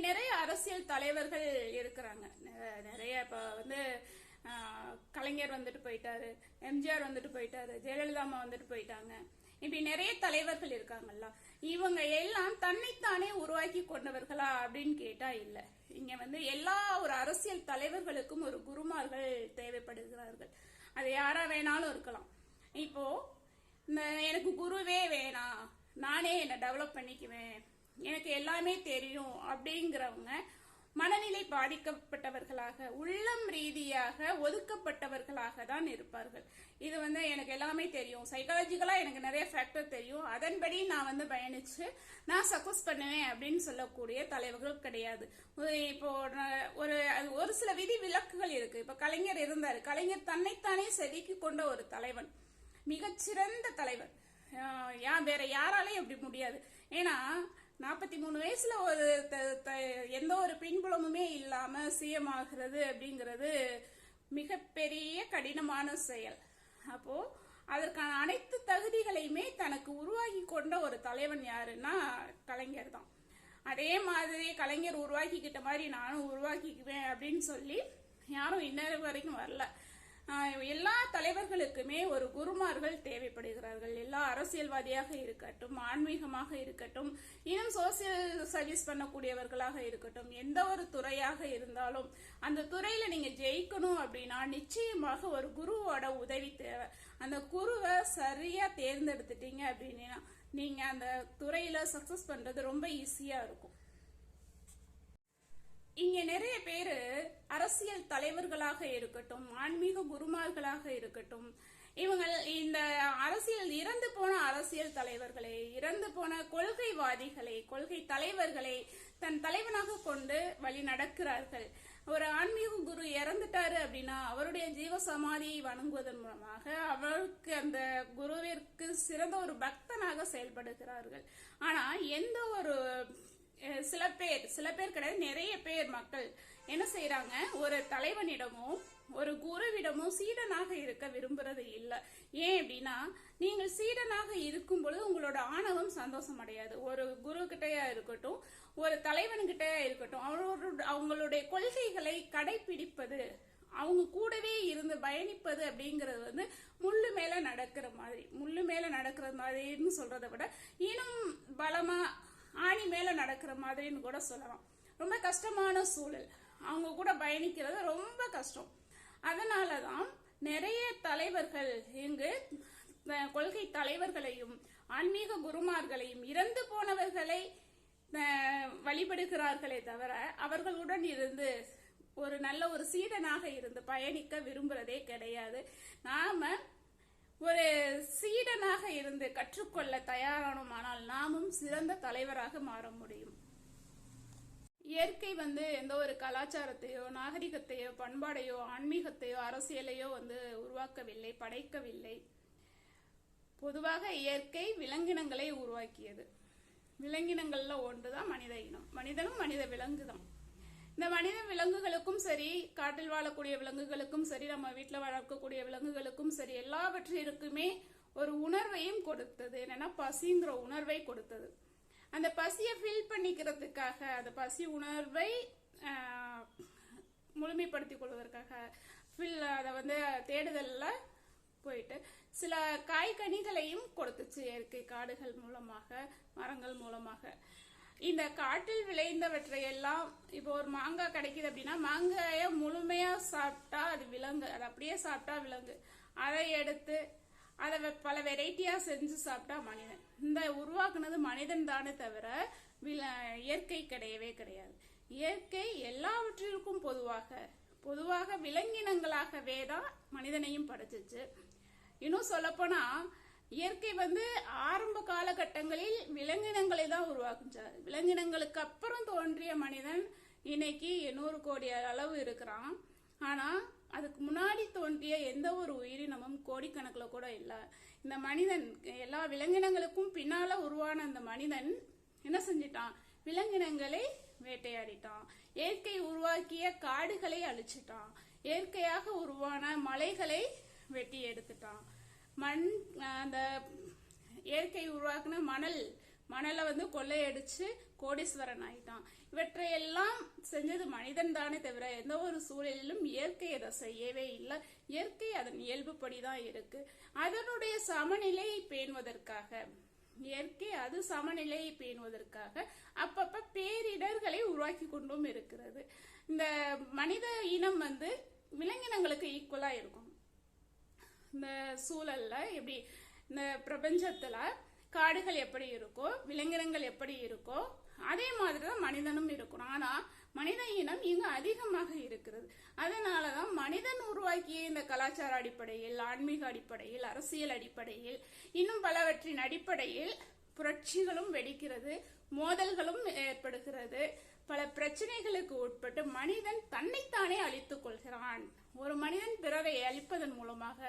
நிறைய அரசியல் தலைவர்கள் இருக்கிறாங்க. நிறைய இப்போ கலைஞர் வந்துட்டு போயிட்டாரு, எம்ஜிஆர் வந்துட்டு போயிட்டாரு, ஜெயலலிதா அம்மா வந்துட்டு போயிட்டாங்க. இப்படி நிறைய தலைவர்கள் இருக்காங்கல்ல. இவங்க எல்லாம் தன்னைத்தானே உருவாக்கி கொண்டவர்களா அப்படின்னு கேட்டா இல்ல. இங்க எல்லா ஒரு அரசியல் தலைவர்களுக்கும் ஒரு குருமார்கள் தேவைப்படுகிறார்கள். அது யாரா வேணாலும் இருக்கலாம். இப்போ எனக்கு குருவே வேணாம், நானே என்னை டெவலப் பண்ணிக்குவேன், எனக்கு எல்லாமே தெரியும் அப்படிங்கிறவங்க மனநிலை பாதிக்கப்பட்டவர்களாக, உள்ளம் ரீதியாக ஒதுக்கப்பட்டவர்களாக தான் இருப்பார்கள். இது எனக்கு எல்லாமே தெரியும், சைக்காலஜிக்கலா எனக்கு நிறைய ஃபேக்டர் தெரியும், அதன்படி நான் பயணிச்சு நான் சக்சஸ் பண்ணுவேன் அப்படின்னு சொல்லக்கூடிய தலைவர்கள் கிடையாது. இப்போ ஒரு சில விதி விலக்குகள் இருக்கு. இப்ப கலைஞர் இருந்தாரு. கலைஞர் தன்னைத்தானே செதுக்கி கொண்ட ஒரு தலைவன், மிகச்சிறந்த தலைவர். வேற யாராலையும் அப்படி முடியாது. ஏன்னா 43 வயசுல எந்த ஒரு பின்புலமுமே இல்லாம சிஎம் ஆகிறது அப்படிங்கிறது மிகப்பெரிய கடினமான செயல். அப்போ அதற்கான அனைத்து தகுதிகளையுமே தனக்கு உருவாக்கி கொண்ட ஒரு தலைவன் யாருன்னா கலைஞர் தான். அதே மாதிரி கலைஞர் உருவாக்கிக்கிட்ட மாதிரி நானும் உருவாக்கிக்குவேன் அப்படின்னு சொல்லி யாரும் இன்னொரு வரைக்கும் வரல. எல்லா தலைவர்களுக்குமே ஒரு குருமார்கள் தேவைப்படுகிறார்கள். எல்லா அரசியல்வாதியாக இருக்கட்டும், ஆன்மீகமாக இருக்கட்டும், இன்னும் சோசியல் சர்வீஸ் பண்ணக்கூடியவர்களாக இருக்கட்டும், எந்த ஒரு துறையாக இருந்தாலும் அந்த துறையில நீங்க ஜெயிக்கணும் அப்படின்னா நிச்சயமாக ஒரு குருவோட உதவி தேவை. அந்த குருவை சரியா தேர்ந்தெடுத்துட்டீங்க அப்படின்னா நீங்க அந்த துறையில சக்சஸ் பண்றது ரொம்ப ஈஸியா இருக்கும். இங்க நிறைய பேரு அரசியல் தலைவர்களாக இருக்கட்டும், ஆன்மீக குருமார்களாக இருக்கட்டும், இவங்க இந்த அரசியல் இறந்து போன அரசியல் தலைவர்களை, இறந்து போன கொள்கைவாதிகளை, கொள்கை தலைவர்களை தன் தலைவனாக கொண்டு வழி நடக்கிறார்கள். ஒரு ஆன்மீக குரு இறந்துட்டாரு அப்படின்னா அவருடைய ஜீவசமாதியை வணங்குவதன் மூலமாக அவருக்கு அந்த குருவிற்கு சிறந்த ஒரு பக்தனாக செயல்படுகிறார்கள். ஆனா எந்த ஒரு சில பேர் கிடையாது, நிறைய பேர் மக்கள் என்ன செய்யறாங்க, ஒரு தலைவனிடமும் ஒரு குருவிடமும் சீடனாக இருக்க விரும்புறது இல்லை. ஏன் அப்படின்னா நீங்கள் சீடனாக இருக்கும் பொழுது உங்களோட ஆணவம் சந்தோஷம் அடையாது. ஒரு குரு கிட்டையா இருக்கட்டும், ஒரு தலைவன்கிட்டயா இருக்கட்டும், அவங்களுடைய கொள்கைகளை கடைபிடிப்பது, அவங்க கூடவே இருந்து பயணிப்பது அப்படிங்கிறது முள்ளு மேல நடக்கிற மாதிரின்னு சொல்றதை விட இன்னும் பலமா ஆணி மேல நடக்கிற மாதிரின்னு கூட சொல்லலாம். ரொம்ப கஷ்டமான சூழல், அவங்க கூட பயணிக்கிறது ரொம்ப கஷ்டம். அதனாலதான் நிறைய தலைவர்கள் இங்கு கொள்கை தலைவர்களையும் ஆன்மீக குருமார்களையும் இறந்து போனவர்களை வழிபடுகிறார்களே தவிர அவர்களுடன் இருந்து ஒரு நல்ல ஒரு சீடனாக இருந்து பயணிக்க விரும்புறதே கிடையாது. நாம ஒரு சீடனாக இருந்து கற்றுக்கொள்ள தயாரானோமானால் நாமும் சிறந்த தலைவராக மாற முடியும். இயற்கை எந்த ஒரு கலாச்சாரத்தையோ நாகரிகத்தையோ பண்பாடையோ ஆன்மீகத்தையோ அரசியலையோ உருவாக்கவில்லை, படைக்கவில்லை. பொதுவாக இயற்கை விலங்கினங்களை உருவாக்கியது. விலங்கினங்கள்ல ஒன்றுதான் மனித இனம். மனிதனும் மனித விலங்கு தான். இந்த மனித விலங்குகளுக்கும் சரி, காட்டில் வாழக்கூடிய விலங்குகளுக்கும் சரி, நம்ம வீட்டில் வளர்க்கக்கூடிய விலங்குகளுக்கும் சரி, எல்லாவற்றிற்குமே ஒரு உணர்வையும் கொடுத்தது. என்னன்னா பசிங்கிற உணர்வை கொடுத்தது. அந்த பசியை ஃபில் பண்ணிக்கிறதுக்காக, அந்த பசி உணர்வை முழுமைப்படுத்திக் கொள்வதற்காக அதை தேடுதல்ல போயிட்டு சில காய்கனிகளையும் கொடுத்துச்சு இயற்கை. காடுகள் மூலமாக, மரங்கள் மூலமாக. இந்த காட்டில் விளைந்தவற்றை எல்லாம், இப்போ ஒரு மாங்காய் கிடைக்குது அப்படின்னா மாங்காய முழுமையா சாப்பிட்டா அது விலங்கு, அது அப்படியே சாப்பிட்டா விலங்கு. அதை எடுத்து அதை பல வெரைட்டியா செஞ்சு சாப்பிட்டா மனிதன். இந்த உருவாக்குனது மனிதன் தானே தவிர இயற்கை கிடையவே கிடையாது. இயற்கை எல்லாவற்றிற்கும் பொதுவாக விலங்கினங்களாகவே தான் மனிதனையும் படைச்சிச்சு. இன்னும் சொல்லப்போனா இயற்கை ஆரம்ப காலகட்டங்களில் விலங்கினங்களை தான் உருவாக்குச்சார். விலங்கினங்களுக்கு அப்புறம் தோன்றிய மனிதன் இன்னைக்கு 100 கோடி அளவு இருக்கிறான். ஆனா அதுக்கு முன்னாடி தோன்றிய எந்த ஒரு உயிரினமும் கோடிக்கணக்கில் கூட இல்லை. இந்த மனிதன் எல்லா விலங்கினங்களுக்கும் பின்னால உருவான அந்த மனிதன் என்ன செஞ்சிட்டான், விலங்கினங்களை வேட்டையாடிட்டான். இயற்கை உருவாக்கிய காடுகளை அழிச்சிட்டான். இயற்கையாக உருவான மலைகளை வெட்டி எடுத்துட்டான். அந்த இயற்கை உருவாக்குன மணல் மணலை வந்து கொள்ளையடிச்சு கோடீஸ்வரன் ஆயிட்டான். இவற்றையெல்லாம் செஞ்சது மனிதன் தானே தவிர எந்த ஒரு சூழலிலும் இயற்கை அதை செய்யவே இல்லை. இயற்கை அதன் இயல்புப்படிதான் இருக்கு. அதனுடைய சமநிலையை பேணுவதற்காக, இயற்கை அது சமநிலையை பேணுவதற்காக அப்பப்ப பேரிடர்களை உருவாக்கி கொண்டும் இருக்கிறது. இந்த மனித இனம் வந்து விலங்கினங்களுக்கு ஈக்குவலா இருக்கும். இந்த சூழல்ல எப்படி இந்த பிரபஞ்சத்துல காடுகள் எப்படி இருக்கோ, விலங்கினங்கள் எப்படி இருக்கோ, அதே மாதிரிதான் மனிதனும் இருக்கணும். ஆனா மனித இனம் இங்கு அதிகமாக இருக்கிறது. அதனாலதான் மனிதன் உருவாக்கிய இந்த கலாச்சார அடிப்படையில், ஆன்மீக அடிப்படையில், அரசியல் அடிப்படையில், இன்னும் பலவற்றின் அடிப்படையில் புரட்சிகளும் வெடிக்கிறது, மோதல்களும் ஏற்படுகிறது. பல பிரச்சனைகளுக்கு உட்பட்டு மனிதன் தன்னைத்தானே அழித்துக் கொள்கிறான். ஒரு மனிதன் பிறரை அழிப்பதன் மூலமாக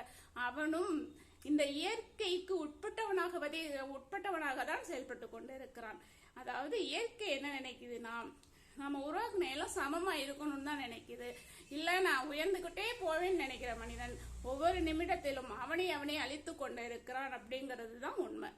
அவனும் இந்த இயற்கைக்கு உட்பட்டவனாக தான் செயல்பட்டு கொண்டு இருக்கிறான். அதாவது இயற்கை என்ன நினைக்குது, நம்ம உருவாக்குன எல்லாம் சமமா இருக்கணும்னு தான் நினைக்குது. இல்ல நான் உயர்ந்துகிட்டே போவேன்னு நினைக்கிற மனிதன் ஒவ்வொரு நிமிடத்திலும் அவனை அழித்து கொண்டு இருக்கிறான் அப்படிங்கிறது தான் உண்மை.